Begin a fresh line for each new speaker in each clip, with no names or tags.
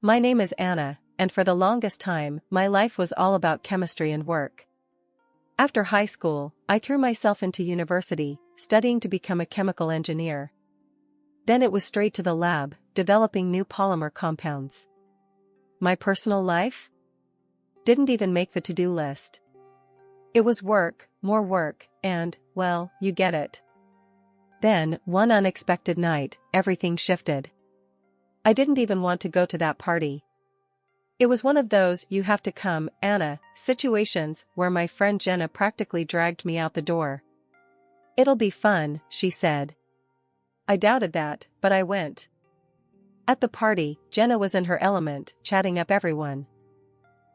My name is Anna, and for the longest time, my life was all about chemistry and work. After high school, I threw myself into university, studying to become a chemical engineer. Then it was straight to the lab, developing new polymer compounds. My personal life? Didn't even make the to-do list. It was work, more work, and, well, you get it. Then, one unexpected night, everything shifted. I didn't even want to go to that party. It was one of those "you have to come, Anna" situations where my friend Jenna practically dragged me out the door. "It'll be fun," she said. I doubted that, but I went. At the party, Jenna was in her element, chatting up everyone.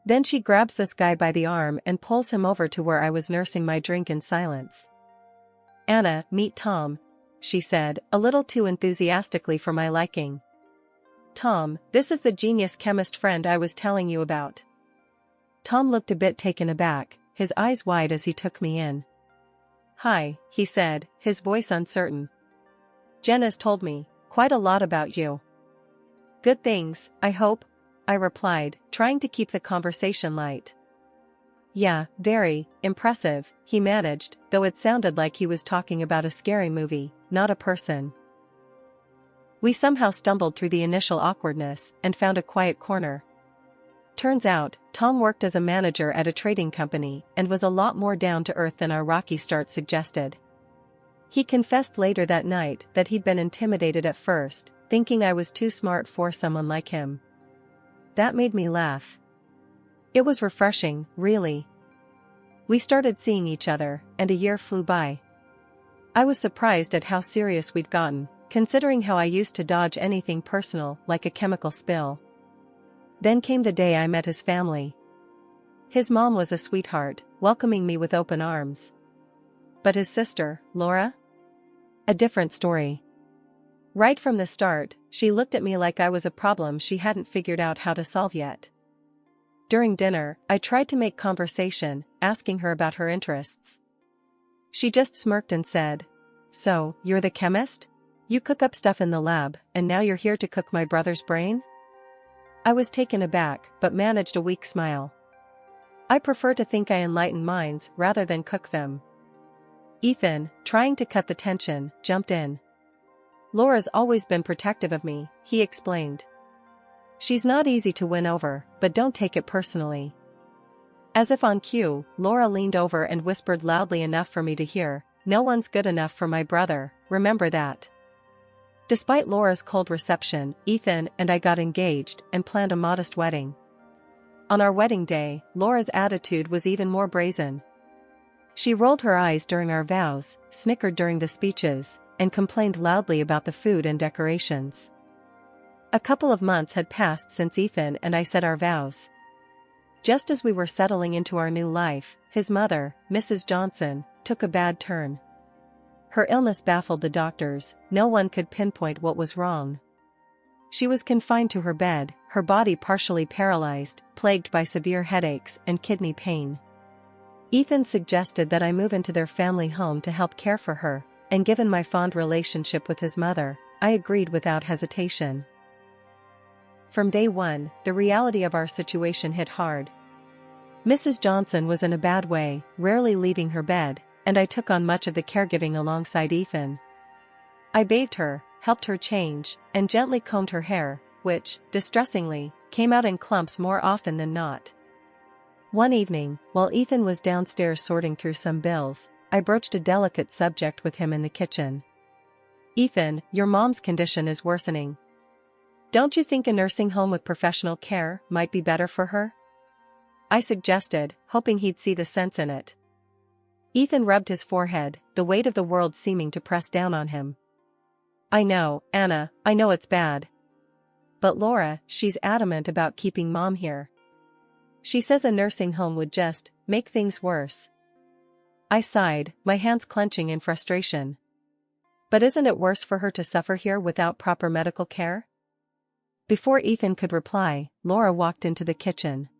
Then she grabs this guy by the arm and pulls him over to where I was nursing my drink in silence. "Anna, meet Tom," she said, a little too enthusiastically for my liking. "Tom, this is the genius chemist friend I was telling you about." Tom looked a bit taken aback, his eyes wide as he took me in. "Hi," he said, his voice uncertain. "Jenna's told me quite a lot about you." "Good things, I hope," I replied, trying to keep the conversation light. "Yeah, very impressive," he managed, though it sounded like he was talking about a scary movie, not a person. We somehow stumbled through the initial awkwardness and found a quiet corner. Turns out, Tom worked as a manager at a trading company and was a lot more down-to-earth than our rocky start suggested. He confessed later that night that he'd been intimidated at first, thinking I was too smart for someone like him. That made me laugh. It was refreshing, really. We started seeing each other, and a year flew by. I was surprised at how serious we'd gotten, considering how I used to dodge anything personal like a chemical spill. Then came the day I met his family. His mom was a sweetheart, welcoming me with open arms. But his sister, Laura? A different story. Right from the start, she looked at me like I was a problem she hadn't figured out how to solve yet. During dinner, I tried to make conversation, asking her about her interests. She just smirked and said, "So, you're the chemist? You cook up stuff in the lab, and now you're here to cook my brother's brain?" I was taken aback, but managed a weak smile. I prefer to think I enlighten minds rather than cook them. Ethan, trying to cut the tension, jumped in. "Laura's always been protective of me," he explained. "She's not easy to win over, but don't take it personally." As if on cue, Laura leaned over and whispered loudly enough for me to hear, "No one's good enough for my brother, remember that." Despite Laura's cold reception, Ethan and I got engaged and planned a modest wedding. On our wedding day, Laura's attitude was even more brazen. She rolled her eyes during our vows, snickered during the speeches, and complained loudly about the food and decorations. A couple of months had passed since Ethan and I said our vows. Just as we were settling into our new life, his mother, Mrs. Johnson, took a bad turn. Her illness baffled the doctors, no one could pinpoint what was wrong. She was confined to her bed, her body partially paralyzed, plagued by severe headaches and kidney pain. Ethan suggested that I move into their family home to help care for her, and given my fond relationship with his mother, I agreed without hesitation. From day one, the reality of our situation hit hard. Mrs. Johnson was in a bad way, rarely leaving her bed, and I took on much of the caregiving alongside Ethan. I bathed her, helped her change, and gently combed her hair, which, distressingly, came out in clumps more often than not. One evening, while Ethan was downstairs sorting through some bills, I broached a delicate subject with him in the kitchen. "Ethan, your mom's condition is worsening. Don't you think a nursing home with professional care might be better for her?" I suggested, hoping he'd see the sense in it. Ethan rubbed his forehead, the weight of the world seeming to press down on him. "I know, Anna, I know it's bad. But Laura, she's adamant about keeping Mom here. She says a nursing home would just make things worse." I sighed, my hands clenching in frustration. "But isn't it worse for her to suffer here without proper medical care?" Before Ethan could reply, Laura walked into the kitchen.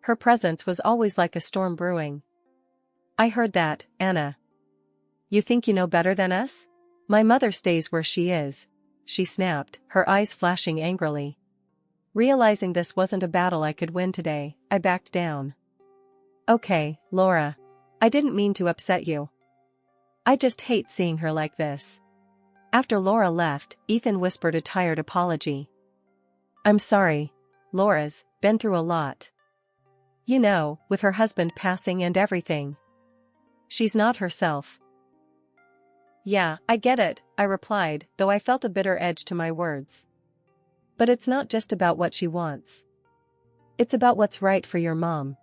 Her presence was always like a storm brewing. "I heard that, Anna. You think you know better than us? My mother stays where she is," she snapped, her eyes flashing angrily. Realizing this wasn't a battle I could win today, I backed down. Okay, Laura. I didn't mean to upset you. I just hate seeing her like this. After Laura left, Ethan whispered a tired apology. I'm sorry. Laura's been through a lot. You know, with her husband passing and everything. She's not herself. Yeah, I get it, I replied, though I felt a bitter edge to my words. But it's not just about what she wants. It's about what's right for your mom.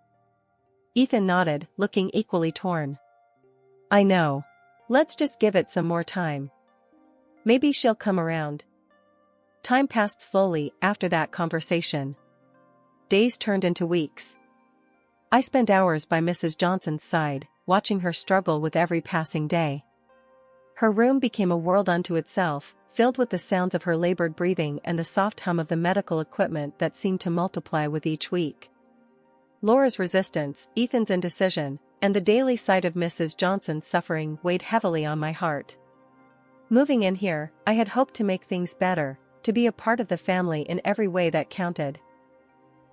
Ethan nodded, looking equally torn. I know. Let's just give it some more time. Maybe she'll come around. Time passed slowly after that conversation. Days turned into weeks. I spent hours by Mrs. Johnson's side, watching her struggle with every passing day. Her room became a world unto itself, filled with the sounds of her labored breathing and the soft hum of the medical equipment that seemed to multiply with each week. Laura's resistance, Ethan's indecision, and the daily sight of Mrs. Johnson's suffering weighed heavily on my heart. Moving in here, I had hoped to make things better, to be a part of the family in every way that counted.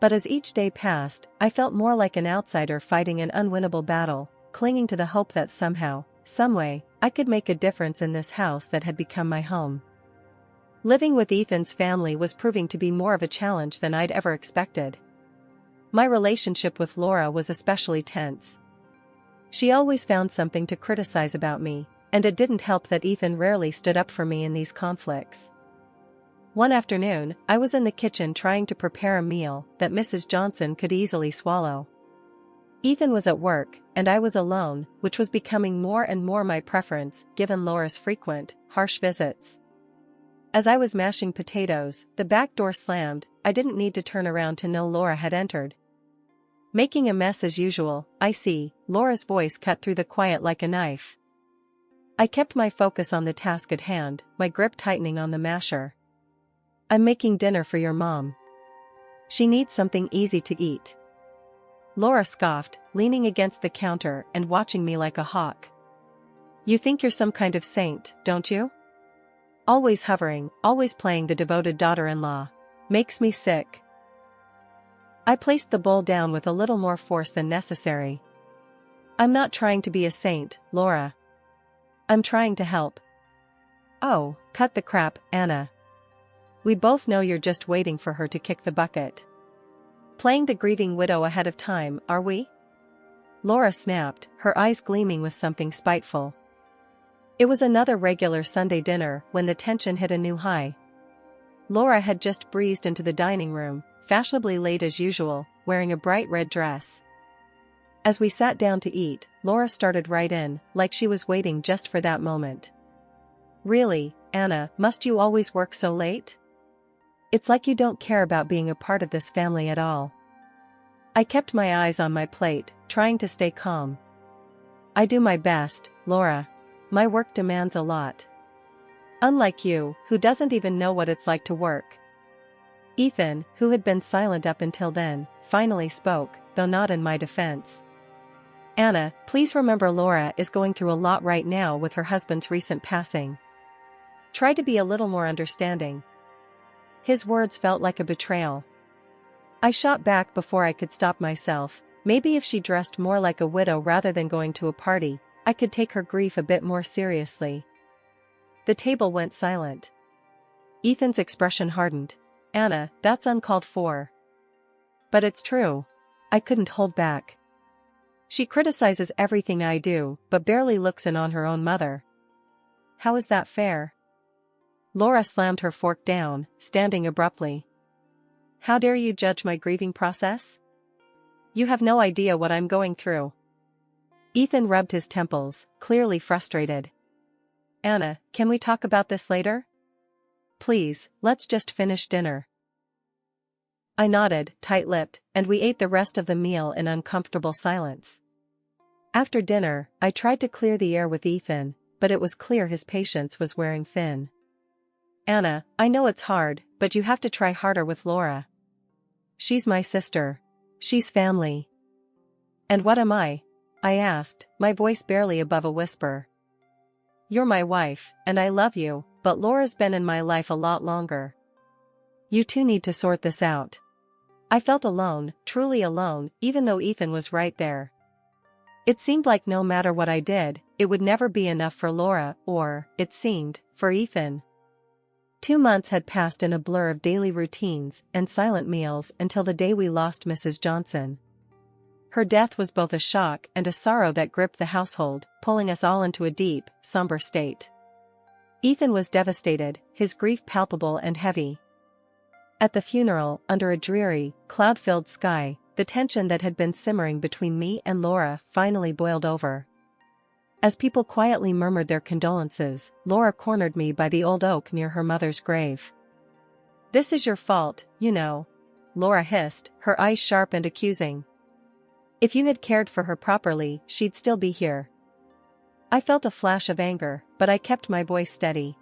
But as each day passed, I felt more like an outsider fighting an unwinnable battle, clinging to the hope that somehow, someway, I could make a difference in this house that had become my home. Living with Ethan's family was proving to be more of a challenge than I'd ever expected. My relationship with Laura was especially tense. She always found something to criticize about me, and it didn't help that Ethan rarely stood up for me in these conflicts. One afternoon, I was in the kitchen trying to prepare a meal that Mrs. Johnson could easily swallow. Ethan was at work, and I was alone, which was becoming more and more my preference, given Laura's frequent, harsh visits. As I was mashing potatoes, the back door slammed. I didn't need to turn around to know Laura had entered. Making a mess as usual, I see, Laura's voice cut through the quiet like a knife. I kept my focus on the task at hand, my grip tightening on the masher. I'm making dinner for your mom. She needs something easy to eat. Laura scoffed, leaning against the counter and watching me like a hawk. You think you're some kind of saint, don't you? Always hovering, always playing the devoted daughter-in-law. Makes me sick. I placed the bowl down with a little more force than necessary. I'm not trying to be a saint, Laura. I'm trying to help. Oh, cut the crap, Anna. We both know you're just waiting for her to kick the bucket. Playing the grieving widow ahead of time, are we? Laura snapped, her eyes gleaming with something spiteful. It was another regular Sunday dinner when the tension hit a new high. Laura had just breezed into the dining room, fashionably late as usual, wearing a bright red dress. As we sat down to eat, Laura started right in, like she was waiting just for that moment. Really, Anna, must you always work so late? It's like you don't care about being a part of this family at all. I kept my eyes on my plate, trying to stay calm. I do my best, Laura. My work demands a lot. Unlike you, who doesn't even know what it's like to work. Ethan, who had been silent up until then, finally spoke, though not in my defense. Anna, please remember Laura is going through a lot right now with her husband's recent passing. Try to be a little more understanding. His words felt like a betrayal. I shot back before I could stop myself. Maybe if she dressed more like a widow rather than going to a party, I could take her grief a bit more seriously. The table went silent. Ethan's expression hardened. Anna, that's uncalled for. But it's true. I couldn't hold back. She criticizes everything I do, but barely looks in on her own mother. How is that fair? Laura slammed her fork down, standing abruptly. How dare you judge my grieving process? You have no idea what I'm going through. Ethan rubbed his temples, clearly frustrated. Anna, can we talk about this later? Please, let's just finish dinner. I nodded, tight-lipped, and we ate the rest of the meal in uncomfortable silence. After dinner, I tried to clear the air with Ethan, but it was clear his patience was wearing thin. Anna, I know it's hard, but you have to try harder with Laura. She's my sister. She's family. And what am I? I asked, my voice barely above a whisper. You're my wife, and I love you, but Laura's been in my life a lot longer. You two need to sort this out. I felt alone, truly alone, even though Ethan was right there. It seemed like no matter what I did, it would never be enough for Laura, or, it seemed, for Ethan. 2 months had passed in a blur of daily routines and silent meals until the day we lost Mrs. Johnson. Her death was both a shock and a sorrow that gripped the household, pulling us all into a deep, somber state. Ethan was devastated, his grief palpable and heavy. At the funeral, under a dreary, cloud-filled sky, the tension that had been simmering between me and Laura finally boiled over. As people quietly murmured their condolences, Laura cornered me by the old oak near her mother's grave. "This is your fault, you know," Laura hissed, her eyes sharp and accusing. "If you had cared for her properly, she'd still be here." I felt a flash of anger, but I kept my voice steady.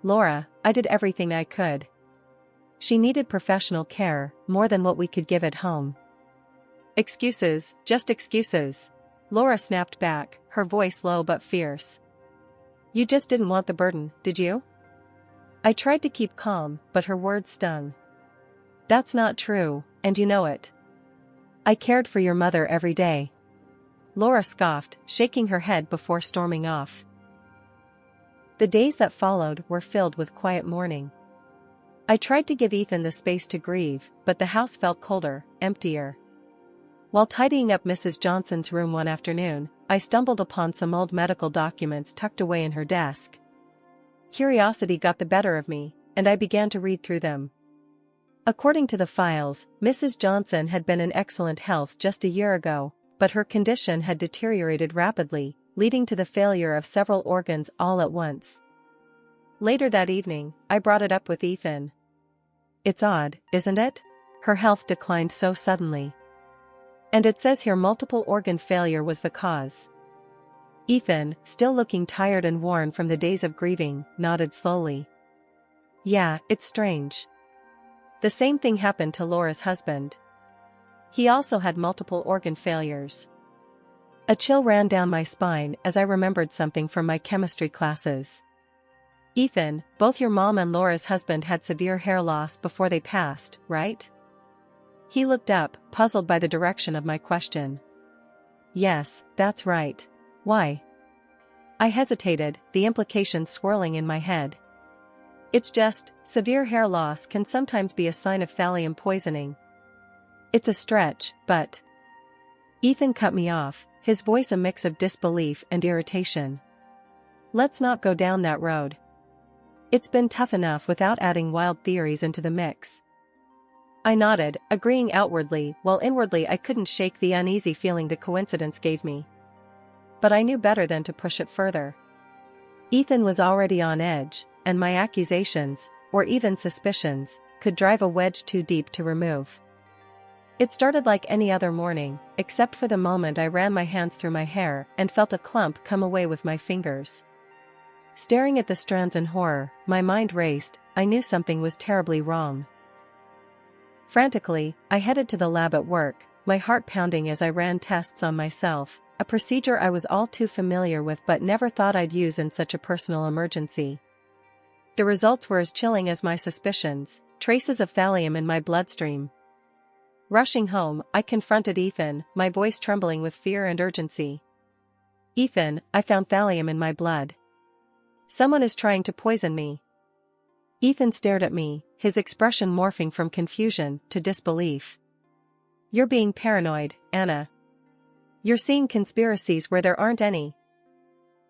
"Laura, I did everything I could. She needed professional care, more than what we could give at home." "Excuses, just excuses," Laura snapped back, her voice low but fierce. "You just didn't want the burden, did you?" I tried to keep calm, but her words stung. "That's not true, and you know it. I cared for your mother every day." Laura scoffed, shaking her head before storming off. The days that followed were filled with quiet mourning. I tried to give Ethan the space to grieve, but the house felt colder, emptier. While tidying up Mrs. Johnson's room one afternoon, I stumbled upon some old medical documents tucked away in her desk. Curiosity got the better of me, and I began to read through them. According to the files, Mrs. Johnson had been in excellent health just a year ago, but her condition had deteriorated rapidly, leading to the failure of several organs all at once. Later that evening, I brought it up with Ethan. "It's odd, isn't it? Her health declined so suddenly. And it says here multiple organ failure was the cause." Ethan, still looking tired and worn from the days of grieving, nodded slowly. "Yeah, it's strange. The same thing happened to Laura's husband. He also had multiple organ failures." A chill ran down my spine as I remembered something from my chemistry classes. "Ethan, both your mom and Laura's husband had severe hair loss before they passed, right?" He looked up, puzzled by the direction of my question. "Yes, that's right. Why?" I hesitated, the implications swirling in my head. "It's just, severe hair loss can sometimes be a sign of thallium poisoning." "It's a stretch, but..." Ethan cut me off, his voice a mix of disbelief and irritation. "Let's not go down that road. It's been tough enough without adding wild theories into the mix." I nodded, agreeing outwardly, while inwardly I couldn't shake the uneasy feeling the coincidence gave me. But I knew better than to push it further. Ethan was already on edge, and my accusations, or even suspicions, could drive a wedge too deep to remove. It started like any other morning, except for the moment I ran my hands through my hair and felt a clump come away with my fingers. Staring at the strands in horror, my mind raced, I knew something was terribly wrong. Frantically, I headed to the lab at work, my heart pounding as I ran tests on myself, a procedure I was all too familiar with but never thought I'd use in such a personal emergency. The results were as chilling as my suspicions, traces of thallium in my bloodstream. Rushing home, I confronted Ethan, my voice trembling with fear and urgency. "Ethan, I found thallium in my blood. Someone is trying to poison me." Ethan stared at me, his expression morphing from confusion to disbelief. "You're being paranoid, Anna. You're seeing conspiracies where there aren't any."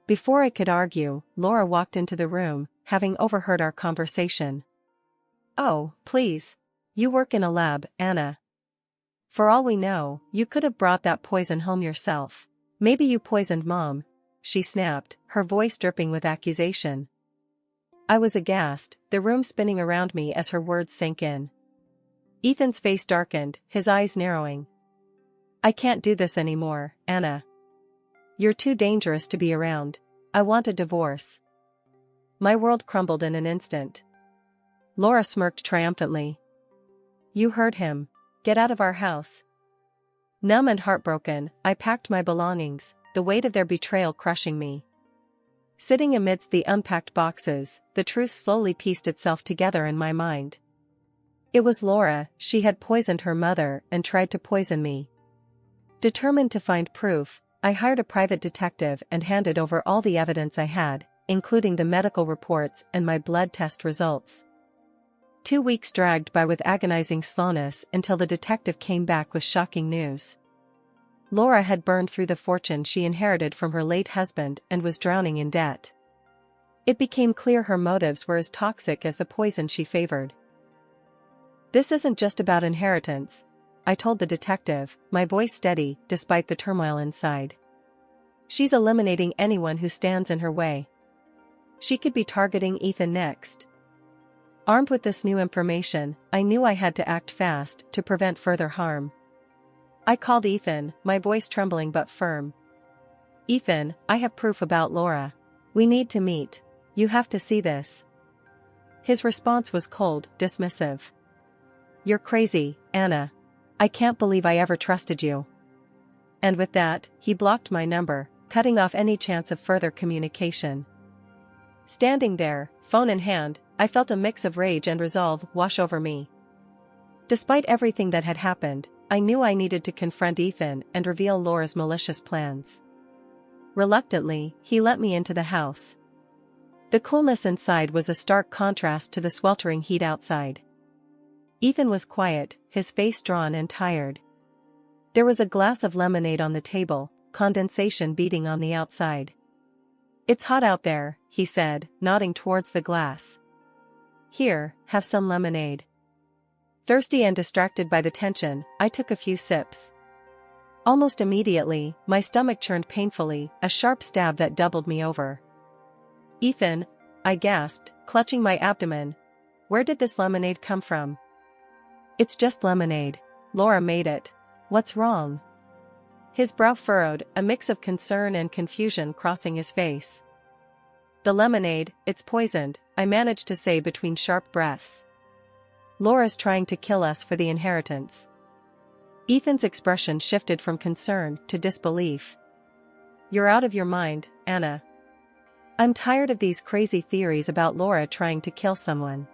Before I could argue, Laura walked into the room, having overheard our conversation. "Oh, please. You work in a lab, Anna. For all we know, you could have brought that poison home yourself. Maybe you poisoned Mom," she snapped, her voice dripping with accusation. I was aghast, the room spinning around me as her words sank in. Ethan's face darkened, his eyes narrowing. "I can't do this anymore, Anna. You're too dangerous to be around. I want a divorce." My world crumbled in an instant. Laura smirked triumphantly. "You heard him. Get out of our house." Numb and heartbroken, I packed my belongings, the weight of their betrayal crushing me. Sitting amidst the unpacked boxes, the truth slowly pieced itself together in my mind. It was Laura. She had poisoned her mother and tried to poison me. Determined to find proof, I hired a private detective and handed over all the evidence I had, including the medical reports and my blood test results. 2 weeks dragged by with agonizing slowness until the detective came back with shocking news. Laura had burned through the fortune she inherited from her late husband and was drowning in debt. It became clear her motives were as toxic as the poison she favored. "This isn't just about inheritance," I told the detective, my voice steady despite the turmoil inside. "She's eliminating anyone who stands in her way. She could be targeting Ethan next." Armed with this new information, I knew I had to act fast to prevent further harm. I called Ethan, my voice trembling but firm. "Ethan, I have proof about Laura. We need to meet. You have to see this." His response was cold, dismissive. "You're crazy, Anna. I can't believe I ever trusted you." And with that, he blocked my number, cutting off any chance of further communication. Standing there, phone in hand, I felt a mix of rage and resolve wash over me. Despite everything that had happened, I knew I needed to confront Ethan and reveal Laura's malicious plans. Reluctantly, he let me into the house. The coolness inside was a stark contrast to the sweltering heat outside. Ethan was quiet, his face drawn and tired. There was a glass of lemonade on the table, condensation beating on the outside. "It's hot out there," he said, nodding towards the glass. "Here, have some lemonade." Thirsty and distracted by the tension, I took a few sips. Almost immediately, my stomach churned painfully, a sharp stab that doubled me over. "Ethan," I gasped, clutching my abdomen. "Where did this lemonade come from?" "It's just lemonade. Laura made it. What's wrong?" His brow furrowed, a mix of concern and confusion crossing his face. "The lemonade, it's poisoned," I managed to say between sharp breaths. "Laura's trying to kill us for the inheritance." Ethan's expression shifted from concern to disbelief. "You're out of your mind, Anna. I'm tired of these crazy theories about Laura trying to kill someone."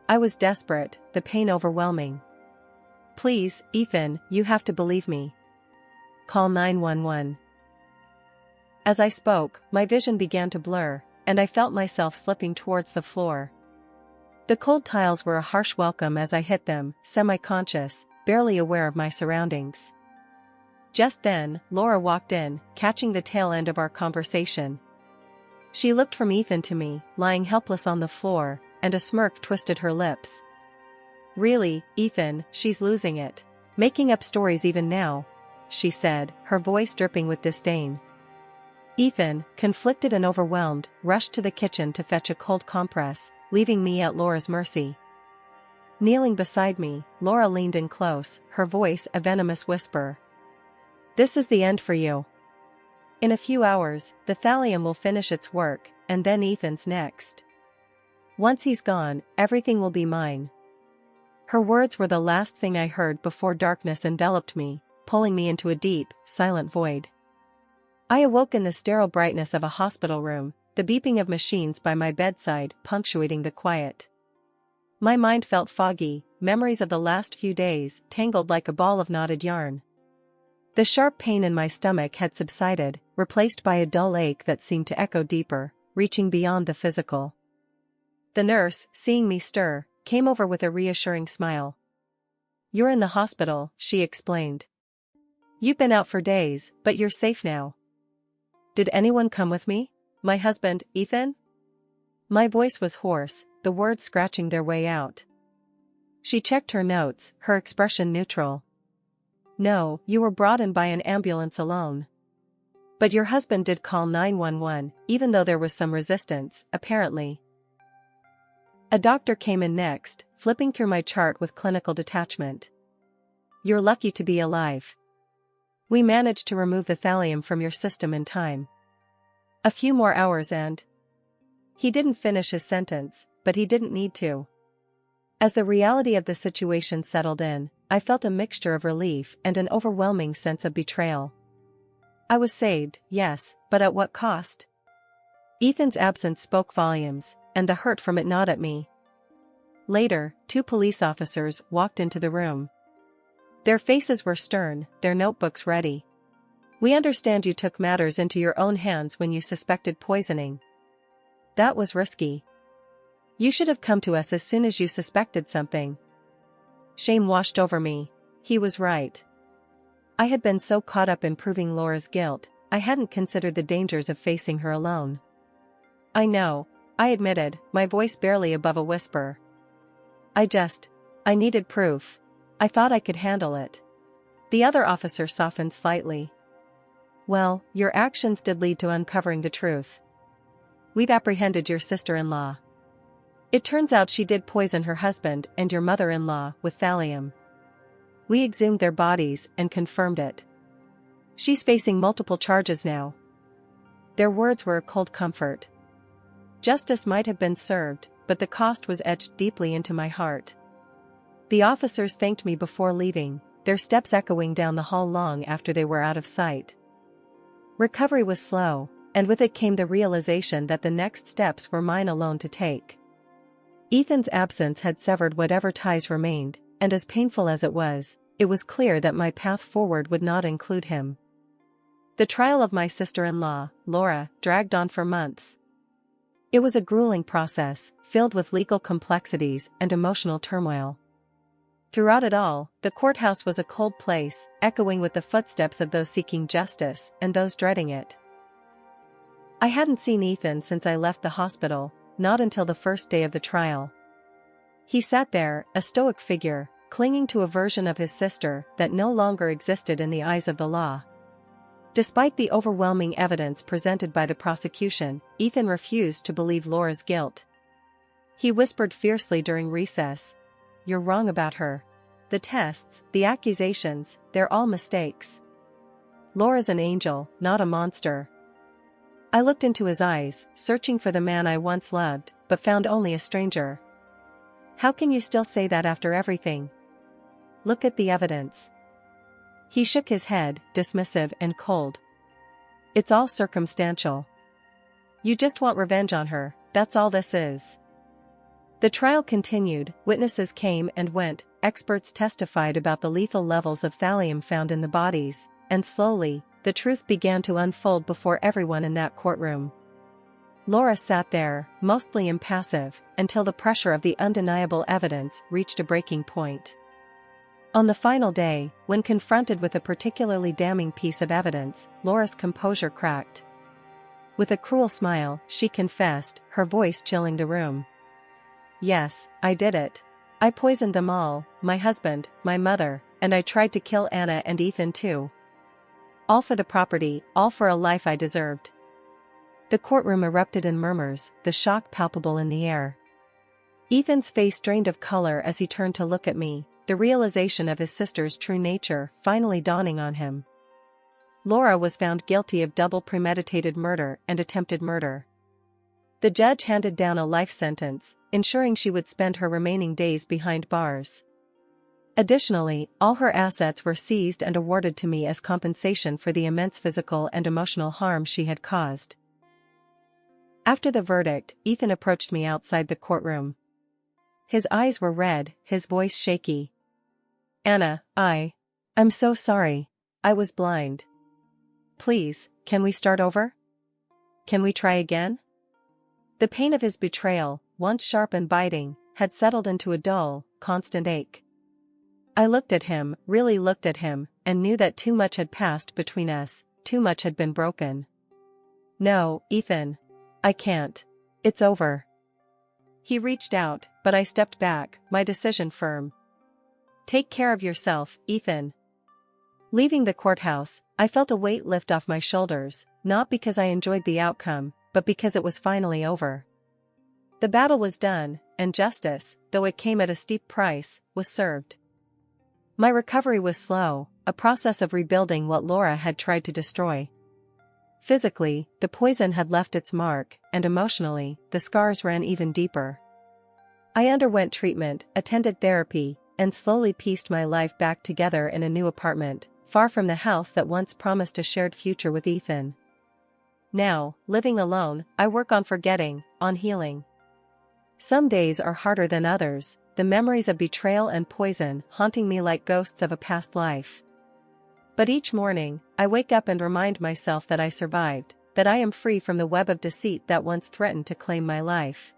I was desperate, the pain overwhelming. "Please, Ethan, you have to believe me. Call 911. As I spoke, my vision began to blur, and I felt myself slipping towards the floor. The cold tiles were a harsh welcome as I hit them, semi-conscious, barely aware of my surroundings. Just then, Laura walked in, catching the tail end of our conversation. She looked from Ethan to me, lying helpless on the floor, and a smirk twisted her lips. "Really, Ethan, she's losing it. Making up stories even now," she said, her voice dripping with disdain. Ethan, conflicted and overwhelmed, rushed to the kitchen to fetch a cold compress, leaving me at Laura's mercy. Kneeling beside me, Laura leaned in close, her voice a venomous whisper. "This is the end for you. In a few hours, the thallium will finish its work, and then Ethan's next. Once he's gone, everything will be mine." Her words were the last thing I heard before darkness enveloped me, pulling me into a deep, silent void. I awoke in the sterile brightness of a hospital room, the beeping of machines by my bedside punctuating the quiet. My mind felt foggy, memories of the last few days tangled like a ball of knotted yarn. The sharp pain in my stomach had subsided, replaced by a dull ache that seemed to echo deeper, reaching beyond the physical. The nurse, seeing me stir, came over with a reassuring smile. "You're in the hospital," she explained. "You've been out for days, but you're safe now." "Did anyone come with me? My husband, Ethan?" My voice was hoarse, the words scratching their way out. She checked her notes, her expression neutral. "No, you were brought in by an ambulance alone. But your husband did call 911, even though there was some resistance, apparently." A doctor came in next, flipping through my chart with clinical detachment. "You're lucky to be alive. We managed to remove the thallium from your system in time. A few more hours and—" He didn't finish his sentence, but he didn't need to. As the reality of the situation settled in, I felt a mixture of relief and an overwhelming sense of betrayal. I was saved, yes, but at what cost? Ethan's absence spoke volumes, and the hurt from it gnawed at me. Later, 2 police officers walked into the room. Their faces were stern, their notebooks ready. "We understand you took matters into your own hands when you suspected poisoning. That was risky. You should have come to us as soon as you suspected something." Shame washed over me. He was right. I had been so caught up in proving Laura's guilt, I hadn't considered the dangers of facing her alone. "I know," I admitted, my voice barely above a whisper. I needed proof. I thought I could handle it." The other officer softened slightly. "Well, your actions did lead to uncovering the truth. We've apprehended your sister-in-law. It turns out she did poison her husband and your mother-in-law with thallium. We exhumed their bodies and confirmed it. She's facing multiple charges now." Their words were a cold comfort. Justice might have been served, but the cost was etched deeply into my heart. The officers thanked me before leaving, their steps echoing down the hall long after they were out of sight. Recovery was slow, and with it came the realization that the next steps were mine alone to take. Ethan's absence had severed whatever ties remained, and as painful as it was clear that my path forward would not include him. The trial of my sister-in-law, Laura, dragged on for months. It was a grueling process, filled with legal complexities and emotional turmoil. Throughout it all, the courthouse was a cold place, echoing with the footsteps of those seeking justice and those dreading it. I hadn't seen Ethan since I left the hospital, not until the first day of the trial. He sat there, a stoic figure, clinging to a version of his sister that no longer existed in the eyes of the law. Despite the overwhelming evidence presented by the prosecution, Ethan refused to believe Laura's guilt. He whispered fiercely during recess, "You're wrong about her. The tests, the accusations, they're all mistakes. Laura's an angel, not a monster." I looked into his eyes, searching for the man I once loved, but found only a stranger. "How can you still say that after everything? Look at the evidence." He shook his head, dismissive and cold. "It's all circumstantial. You just want revenge on her, that's all this is." The trial continued, witnesses came and went, experts testified about the lethal levels of thallium found in the bodies, and slowly, the truth began to unfold before everyone in that courtroom. Laura sat there, mostly impassive, until the pressure of the undeniable evidence reached a breaking point. On the final day, when confronted with a particularly damning piece of evidence, Laura's composure cracked. With a cruel smile, she confessed, her voice chilling the room. "Yes, I did it. I poisoned them all, my husband, my mother, and I tried to kill Anna and Ethan too. All for the property, all for a life I deserved." The courtroom erupted in murmurs, the shock palpable in the air. Ethan's face drained of color as he turned to look at me, the realization of his sister's true nature finally dawning on him. Laura was found guilty of double premeditated murder and attempted murder. The judge handed down a life sentence, ensuring she would spend her remaining days behind bars. Additionally, all her assets were seized and awarded to me as compensation for the immense physical and emotional harm she had caused. After the verdict, Ethan approached me outside the courtroom. His eyes were red, his voice shaky. "Anna, I'm so sorry. I was blind. Please, can we start over? Can we try again?" The pain of his betrayal, once sharp and biting, had settled into a dull, constant ache. I looked at him, really looked at him, and knew that too much had passed between us, too much had been broken. "No, Ethan. I can't. It's over." He reached out, but I stepped back, my decision firm. "Take care of yourself, Ethan." Leaving the courthouse, I felt a weight lift off my shoulders, not because I enjoyed the outcome, but because it was finally over. The battle was done, and justice, though it came at a steep price, was served. My recovery was slow, a process of rebuilding what Laura had tried to destroy. Physically, the poison had left its mark, and emotionally, the scars ran even deeper. I underwent treatment, attended therapy, and slowly pieced my life back together in a new apartment, far from the house that once promised a shared future with Ethan. Now, living alone, I work on forgetting, on healing. Some days are harder than others, the memories of betrayal and poison haunting me like ghosts of a past life. But each morning, I wake up and remind myself that I survived, that I am free from the web of deceit that once threatened to claim my life.